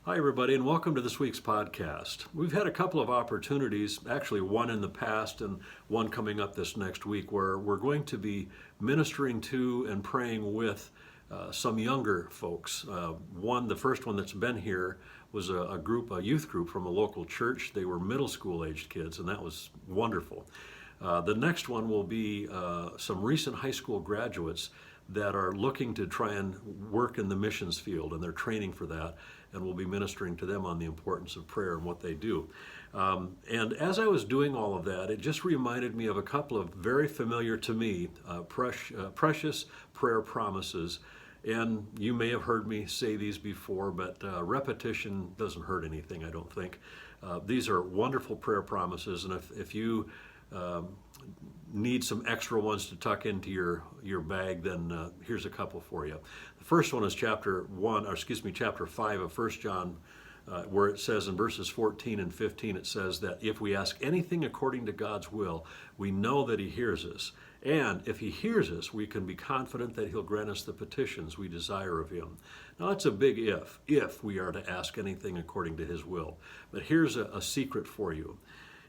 Hi, everybody, and welcome to this week's podcast. We've had a couple of opportunities, actually, one in the past and one coming up this next week, where we're going to be ministering to and praying with some younger folks. The first one that's been here was a youth group from a local church. They were middle school aged kids, and that was wonderful. The next one will be some recent high school graduates that are looking to try and work in the missions field, and they're training for that, and we'll be ministering to them on the importance of prayer and what they do. And as I was doing all of that, it just reminded me of a couple of very familiar to me precious prayer promises. And you may have heard me say these before, but repetition doesn't hurt anything, I don't think. These are wonderful prayer promises, and if you need some extra ones to tuck into your bag, then here's a couple for you. The first one is chapter 5 of 1 John, where it says in verses 14 and 15, it says that if we ask anything according to God's will, we know that He hears us. And if He hears us, we can be confident that He'll grant us the petitions we desire of Him. Now that's a big if we are to ask anything according to His will. But here's a secret for you.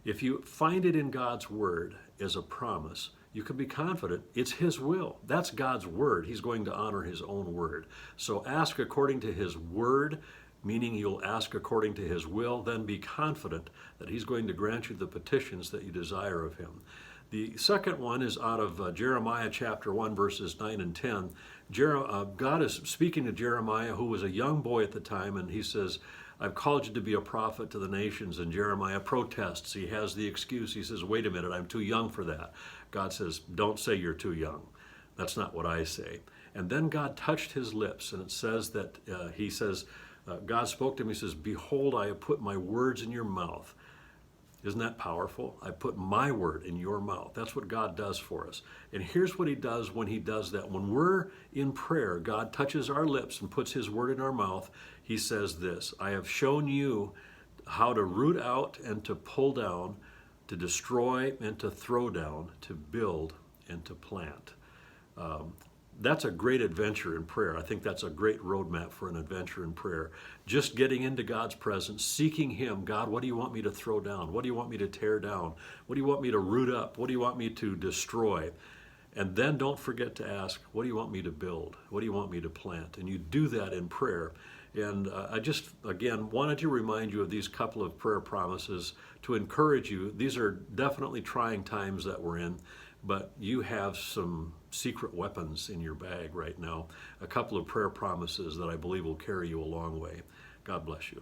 If you find it in God's Word as a promise, you can be confident it's His will. That's God's Word. He's going to honor His own Word. So ask according to His Word, meaning you'll ask according to His will, then be confident that He's going to grant you the petitions that you desire of Him. The second one is out of Jeremiah chapter 1, verses 9 and 10. God is speaking to Jeremiah, who was a young boy at the time, and He says, I've called you to be a prophet to the nations. And Jeremiah protests. He has the excuse. He says, wait a minute, I'm too young for that. God says, don't say you're too young. That's not what I say. And then God touched his lips, and it says that God spoke to him. He says, behold, I have put my words in your mouth. Isn't that powerful? I put my word in your mouth. That's what God does for us. And here's what He does when He does that. When we're in prayer, God touches our lips and puts His word in our mouth. He says this, I have shown you how to root out and to pull down, to destroy and to throw down, to build and to plant. That's a great adventure in prayer. I think that's a great roadmap for an adventure in prayer. Just getting into God's presence, seeking Him. God, what do you want me to throw down? What do you want me to tear down? What do you want me to root up? What do you want me to destroy? And then don't forget to ask, what do you want me to build? What do you want me to plant? And you do that in prayer. And I just, again, wanted to remind you of these couple of prayer promises to encourage you. These are definitely trying times that we're in, but you have some secret weapons in your bag right now. A couple of prayer promises that I believe will carry you a long way. God bless you.